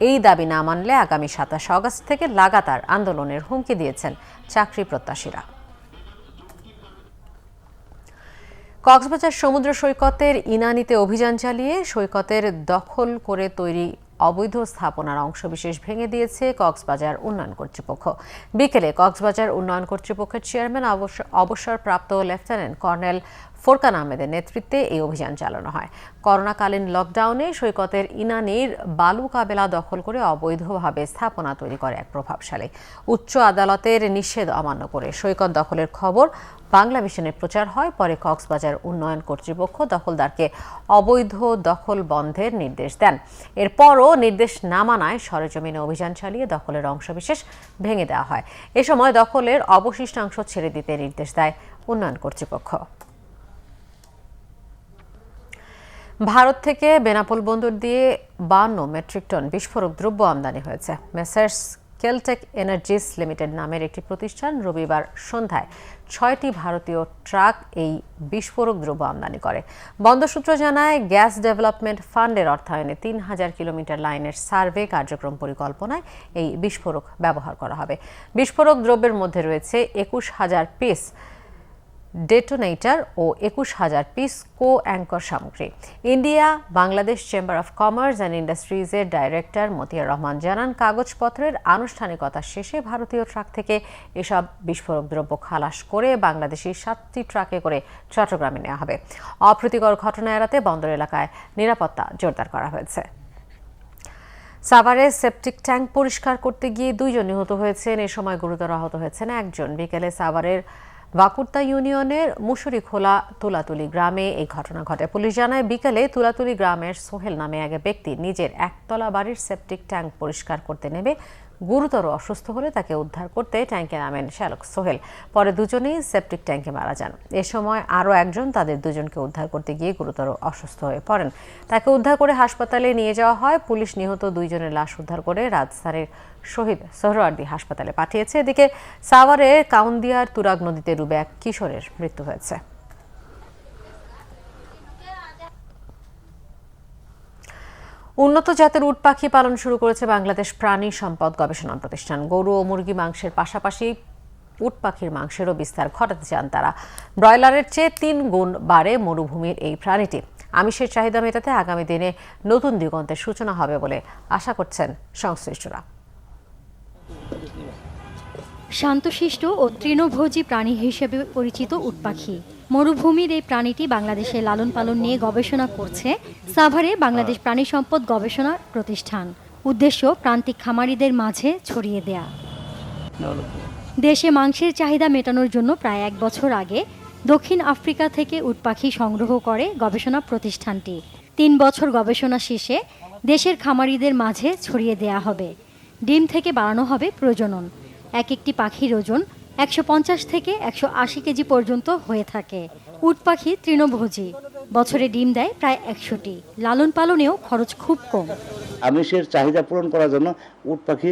এই দাবি না মানলে আগামী 27 আগস্ট থেকে লাগাতার আন্দোলনের হুমকি দিয়েছেন চাকরি প্রত্যাশীরা। কক্সবাজার সমুদ্র সৈকতের ইনানীতে অভিযান চালিয়ে সৈকতের দখল করে তৈরি অবৈধ স্থাপনার অংশবিশেষ ভেঙে দিয়েছে কক্সবাজার উন্নয়ন কর্তৃপক্ষ। বিকেলে কক্সবাজার উন্নয়ন কর্তৃপক্ষের চেয়ারম্যান অবসরপ্রাপ্ত লেফটেন্যান্ট কর্নেল ফোরকান আহমেদের নেতৃত্বে এই অভিযান চালানো হয়। করোনাকালীন লকডাউনে সৈকতের ইনানীর বালু কাবেলা দখল করে অবৈধভাবে স্থাপনা তৈরি করে এক প্রভাবশালী। উচ্চ আদালতের নিষেধ অমান্য করে সৈকত দখলের খবর বাংলা ভিশনে প্রচার হয়। পরে কক্সবাজার উন্নয়ন কর্তৃপক্ষ দখলদারকে অবৈধ দখল বন্ধের নির্দেশ দেন। এরপরও নির্দেশ না মানায় সরেজমিনে অভিযান চালিয়ে দখলের অংশবিশেষ ভেঙে দেওয়া হয়। এ সময় দখলের অবশিষ্টাংশ ছেড়ে দিতে নির্দেশ দেয় উন্নয়ন কর্তৃপক্ষ। ভারত থেকে বেনাপোল বন্দর দিয়ে 52 মেট্রিক টন বিস্ফোরক দ্রব্য আমদানি হয়েছে। মেসার্স কেলটেক এনার্জিস লিমিটেড নামের একটি প্রতিষ্ঠান রবিবার সন্ধ্যায় 6টি ভারতীয় ট্রাক এই বিস্ফোরক দ্রব্য আমদানি করে। বন্দর সূত্র জানায়, গ্যাস ডেভেলপমেন্ট ফান্ডের অর্থায়নে 3000 কিলোমিটার লাইনের সার্ভে কার্যক্রম পরিকল্পনায় এই বিস্ফোরক ব্যবহার করা হবে। বিস্ফোরক দ্রব্যের মধ্যে রয়েছে 21,000 পিস ডেটোনেটর ও 21,000 পিস কো অ্যাঙ্কর সামগ্রী। India Bangladesh chamber of commerce and ইন্ডাস্ট্রিজের ডাইরেক্টর মতিয়ার রহমান জানান, কাগজপত্রের আনুষ্ঠানিকতা শেষে ভারতীয় ট্রাক থেকে এসব বিস্ফোরক দ্রব্য খালাস করে বাংলাদেশি 7টি ট্রাকে করে চট্টগ্রামে নেওয়া হবে। অপ্রীতিকর ঘটনা এড়াতে বন্দর এলাকায় নিরাপত্তা জোরদার করা হয়েছে। সাভারে সেপটিক ট্যাঙ্ক পরিষ্কার করতে গিয়ে 2 জন নিহত হয়েছেন। এ সময় গুরুতর আহত হয়েছেন একজন। বিকেলে সাভারের বাকুর্তা ইউনিয়নের মুসুরিখোলা তুলাতুলি গ্রামে এই ঘটনা ঘটে। পুলিশ জানায়, বিকেলে তুলাতুলি গ্রামের সোহেল নামে এক ব্যক্তি নিজের একতলা বাড়ির সেপটিক ট্যাঙ্ক পরিষ্কার করতে নেমে গুরুতর অসুস্থ হলে তাকে উদ্ধার করতে ট্যাঙ্কে নামেন শ্যালক সোহেল। পরে দুজনেই সেপটিক ট্যাঙ্কে মারা যান। এ সময় আরও একজন তাদের দুজনকে উদ্ধার করতে গিয়ে গুরুতর অসুস্থ হয়ে পড়েন। তাকে উদ্ধার করে হাসপাতালে নিয়ে যাওয়া হয়। পুলিশ নিহত দুইজনের লাশ উদ্ধার করে রাজধানীর শহীদ সোহরাওয়ার্দী হাসপাতালে পাঠিয়েছে। এদিকে সাভারের কাউন্দিয়ার তুরাগ নদীতে ডুবে এক কিশোরের মৃত্যু হয়েছে। উন্নত জাতের উট পাখি পালন শুরু করেছে বাংলাদেশ প্রাণী সম্পদ গবেষণা প্রতিষ্ঠান। গরু ও মুরগি মাংসের পাশাপাশি উট পাখির মাংসেরও বিস্তার ঘটাতে চান তারা। ব্রয়লারের চেয়ে 3 গুণ বাড়ে মরুভূমির এই প্রাণীটি। আমিষের চাহিদা মেটাতে আগামী দিনে নতুন দিগন্তের সূচনা হবে বলে আশা করছেন সংশ্লিষ্টরা। শান্তশিষ্ট ও তৃণভোজী প্রাণী হিসেবে পরিচিত উট পাখি। মরুভূমির এই প্রাণীটি বাংলাদেশে লালন পালন নিয়ে গবেষণা করছে সাভারে বাংলাদেশ প্রাণী সম্পদ গবেষণা প্রতিষ্ঠান। উদ্দেশ্য প্রান্তিক খামারিদের মাঝে ছড়িয়ে দেয়া। দেশে মাংসের চাহিদা মেটানোর জন্য প্রায় 1 বছর আগে দক্ষিণ আফ্রিকা থেকে উট পাখি সংগ্রহ করে গবেষণা প্রতিষ্ঠানটি। 3 বছর গবেষণা শেষে দেশের খামারিদের মাঝে ছড়িয়ে দেয়া হবে। ডিম থেকে বাড়ানো হবে প্রজনন। একটি পাখির ওজন 150 থেকে 180 কেজি পর্যন্ত হয়ে থাকে। উট পাখি তৃণভোজী, বছরে ডিম দেয় প্রায় 100টি। লালন পালনেও খরচ খুব কম। আমিষের চাহিদা পূরণ করার জন্য উট পাখি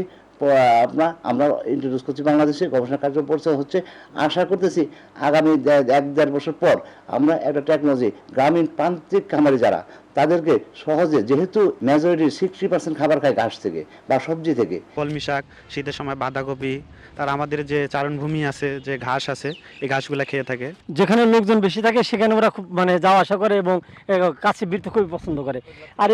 আমরা ইন্ট্রোডিউস করছি বাংলাদেশে। গবেষণা কার্যক্রম হচ্ছে। আশা করতেছি আগামী 1-1.5 বছর পর আমরা একটা টেকনোলজি গ্রামীণ প্রান্তিক খামারি যারা তাদেরকে সহজে, যেহেতু মেজরিটি 60% খাবার খায় ঘাস থেকে বা সবজি থেকে, কলমি শাক, শীতের সময় বাঁধাকপি, তার আমাদের যে চারণভূমি আছে, যে ঘাস আছে, এই ঘাসগুলো খেয়ে থাকে। যেখানে লোকজন বেশি থাকে সেখানে ওরা খুব যাওয়া আসা করে এবং কাছে বৃত্ত খুবই পছন্দ করে। আর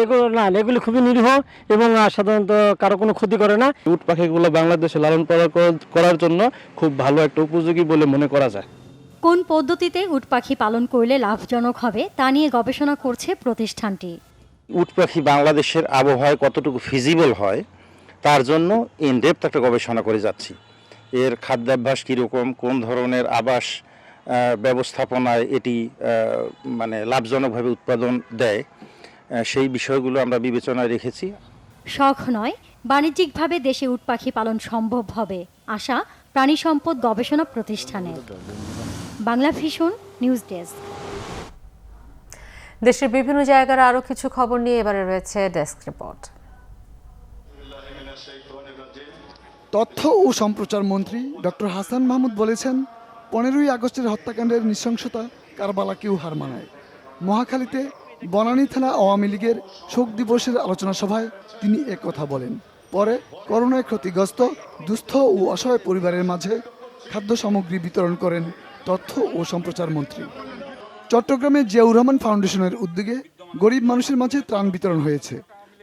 এগুলো খুবই নিরীহ এবং সাধারণত কারো কোনো ক্ষতি করে না। উট পাখিগুলো বাংলাদেশে লালন পালন করার জন্য খুব ভালো একটা উপযোগী বলে মনে করা যায়। কোন পদ্ধতিতে উট পাখি পালন করলে লাভজনক হবে তা নিয়ে গবেষণা করছে প্রতিষ্ঠানটি। উট পাখি বাংলাদেশের আবহাওয়ায় কতটুকু ফিজিবল হয় তার জন্য ইনডেপথ একটা গবেষণা করে যাচ্ছি। এর খাদ্যাভ্যাস কীরকম, কোন ধরনের আবাস ব্যবস্থাপনায় এটি লাভজনকভাবে উৎপাদন দেয়, সেই বিষয়গুলো আমরা বিবেচনায় রেখেছি। শখ নয়, বাণিজ্যিকভাবে দেশে উট পাখি পালন সম্ভব হবে আশা প্রাণী সম্পদ গবেষণা প্রতিষ্ঠানের। Bangla vision news desk. দেশের বিভিন্ন জায়গার আরও কিছু খবর নিয়ে এবারে রয়েছে ডেস্ক রিপোর্ট। তথ্য ও সম্প্রচার মন্ত্রী ডক্টর হাসান মাহমুদ বলেছেন, 15ই আগস্টের হত্যাকাণ্ডের নৃশংসতা কারবালাকেও হার মানায়। মহাখালীতে বনানী থানা আওয়ামী লীগের শোক দিবসের আলোচনা সভায় তিনি একথা বলেন। পরে করোনায় ক্ষতিগ্রস্ত দুস্থ ও অসহায় পরিবারের মাঝে খাদ্য সামগ্রী বিতরণ করেন তথ্য ও সম্প্রচার মন্ত্রী। চট্টগ্রামে জিয়াউর রহমান ফাউন্ডেশনের উদ্যোগে গরিব মানুষের মাঝে ত্রাণ বিতরণ হয়েছে।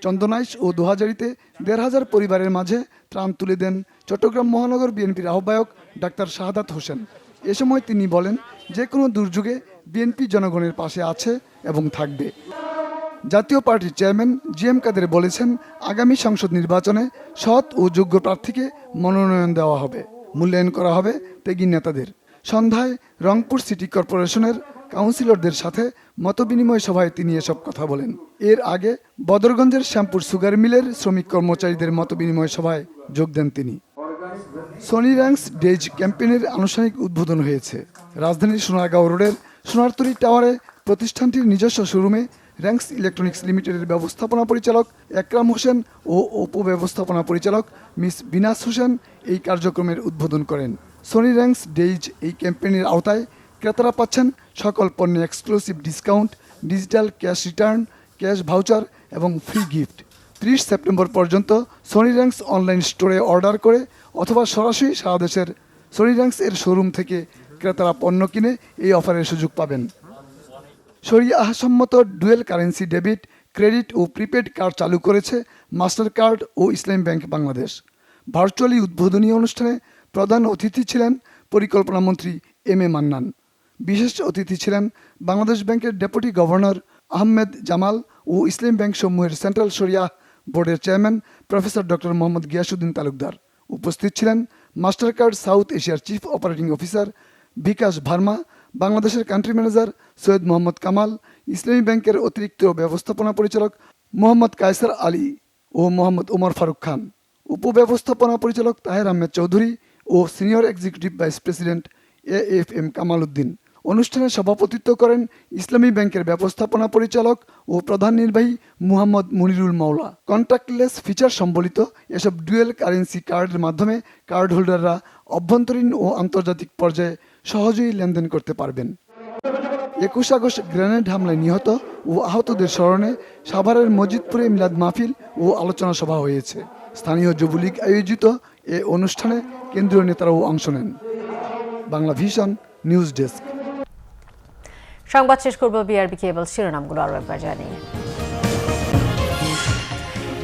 চন্দনাইশ ও দোহাজারিতে 1,500 পরিবারের মাঝে ত্রাণ তুলে দেন চট্টগ্রাম মহানগর বিএনপির আহ্বায়ক ডাক্তার শাহাদাত হোসেন। এ সময় তিনি বলেন, যে কোনো দুর্যোগে বিএনপি জনগণের পাশে আছে এবং থাকবে। জাতীয় পার্টির চেয়ারম্যান জিএম কাদের বলেছেন, আগামী সংসদ নির্বাচনে সৎ ও যোগ্য প্রার্থীকে মনোনয়ন দেওয়া হবে, মূল্যায়ন করা হবে ত্যাগী নেতাদের। সন্ধ্যায় রংপুর সিটি কর্পোরেশনের কাউন্সিলরদের সাথে মতবিনিময় সভায় তিনি এসব কথা বলেন। এর আগে বদরগঞ্জের শ্যামপুর সুগার মিলের শ্রমিক কর্মচারীদের মতবিনিময় সভায় যোগ দেন তিনি। সনি র্যাঙ্কস ডেজ ক্যাম্পেইনের আনুষ্ঠানিক উদ্বোধন হয়েছে। রাজধানীর সোনারগাঁও রোডের সোনারতরী টাওয়ারে প্রতিষ্ঠানটির নিজস্ব শোরুমে র্যাঙ্কস ইলেকট্রনিক্স লিমিটেডের ব্যবস্থাপনা পরিচালক একরাম হোসেন ও উপব্যবস্থাপনা পরিচালক মিস বিনাস হোসেন এই কার্যক্রমের উদ্বোধন করেন। সনি র্যাঙ্কস ডেজ এই ক্যাম্পেইনের আওতায় ক্রেতারা পাচ্ছেন সকল পণ্যে exclusive discount, digital cash return, cash voucher এবং ফ্রি গিফট। 30 সেপ্টেম্বর পর্যন্ত সনি র্যাঙ্কস অনলাইন স্টোরে অর্ডার করে অথবা সরাসরি সারা দেশের সনি র্যাঙ্কস এর শোরুম থেকে ক্রেতারা পণ্য কিনে এই অফারের সুযোগ পাবেন। শরিয়াহসম্মত ডুয়েল কারেন্সি ডেবিট, ক্রেডিট ও প্রিপেড কার্ড চালু করেছে মাস্টার কার্ড ও ইসলাম ব্যাংক বাংলাদেশ। ভার্চুয়ালি উদ্বোধনী অনুষ্ঠানে প্রধান অতিথি ছিলেন পরিকল্পনা মন্ত্রী এম এ মান্নান। বিশেষ অতিথি ছিলেন বাংলাদেশ ব্যাংকের ডেপুটি গভর্নর আহমেদ জামাল ও ইসলাম ব্যাংক সমূহের সেন্ট্রাল শরিয়াহ বোর্ডের chairman professor doctor Mohammad Giasuddin Talukdar. উপস্থিত ছিলেন মাস্টার কার্ড সাউথ এশিয়ার চিফ অপারেটিং অফিসার বিকাশ ভার্মা, বাংলাদেশের কান্ট্রি ম্যানেজার সৈয়দ মোহাম্মদ কামাল, ইসলামী ব্যাংকের অতিরিক্ত ব্যবস্থাপনা পরিচালক মোহাম্মদ কায়সার আলী ও মোহাম্মদ ওমর ফারুক খান। উপব্যবস্থাপনা পরিচালক তাহের আহমেদ চৌধুরী ও senior executive vice president AFM Kamal Uddin. অনুষ্ঠানে সভাপতিত্ব করেন ইসলামী ব্যাংকের ব্যবস্থাপনা পরিচালক ও প্রধান নির্বাহী মুহাম্মদ মুনিরুল মাওলা। কন্ট্যাক্টলেস ফিচার সম্বলিত এসব ডুয়েল কারেন্সি কার্ডের মাধ্যমে কার্ড হোল্ডাররা অভ্যন্তরীণ ও আন্তর্জাতিক পর্যায়ে সহজেই লেনদেন করতে পারবেন। 21 আগস্ট গ্রেনেড হামলায় নিহত ও আহতদের স্মরণে সাভারের মসজিদপুরে মিলাদ মাহফিল ও আলোচনা সভা হয়েছে। স্থানীয় যুবলীগ আয়োজিত এ অনুষ্ঠানে কেন্দ্রীয় নেতারাও অংশ নেন। Bangla vision news desk. সংবাদ শেষ করব বিআরবি কেবল শিরোনামগুলো আরও একবার জানি।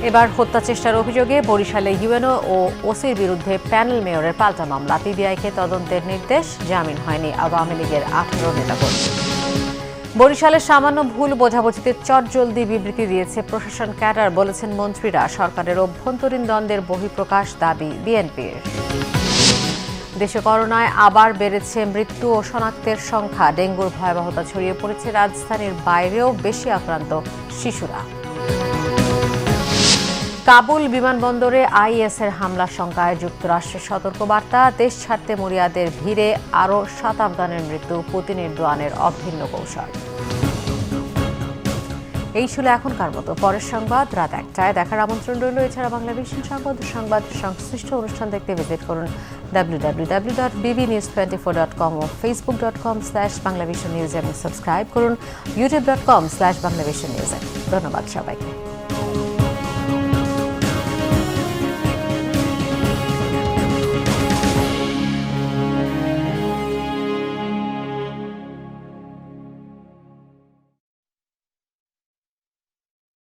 এবার হত্যা চেষ্টার অভিযোগে বরিশালে ইউএনও ও ওসির বিরুদ্ধে প্যানেল মেয়রের পাল্টা মামলা। পিবিআইকে তদন্তের নির্দেশ, জামিন হয়নি আওয়ামী লীগের 18 নেতাকর্মী। বরিশালে সামান্য ভুল বোঝাবুঝিতে চটজলদি বিবৃতি দিয়েছে প্রশাসন ক্যাডার, বলেছেন মন্ত্রীরা। সরকারের অভ্যন্তরীণ দ্বন্দ্বের বহিঃপ্রকাশ দাবি বিএনপির। দেশে করোনায় আবার বেড়েছে মৃত্যু ও শনাক্তের সংখ্যা। ডেঙ্গুর ভয়াবহতা ছড়িয়ে পড়েছে রাজধানীর বাইরেও, বেশি আক্রান্ত শিশুরা। কাবুল বিমানবন্দরে আইএসের হামলার শঙ্কায় যুক্তরাষ্ট্রের সতর্কবার্তা। দেশ ছাড়তে মরিয়াদের ভিড়ে আরও 7 আফগানের মৃত্যু, পুতিনের দোয়ানের অভিন্ন কৌশল। এই ছিল এখনকার মতো। পরের সংবাদ রাত 1টায় দেখার আমন্ত্রণ রইল। এছাড়া বাংলা ভিশন সংবাদ সংশ্লিষ্ট অনুষ্ঠান দেখতে ভিজিট করুন www.bbnews24.com ও facebook.com/banglavisionnews এবং সাবস্ক্রাইব করুন youtube.com/banglavisionnews। ধন্যবাদ সবাইকে।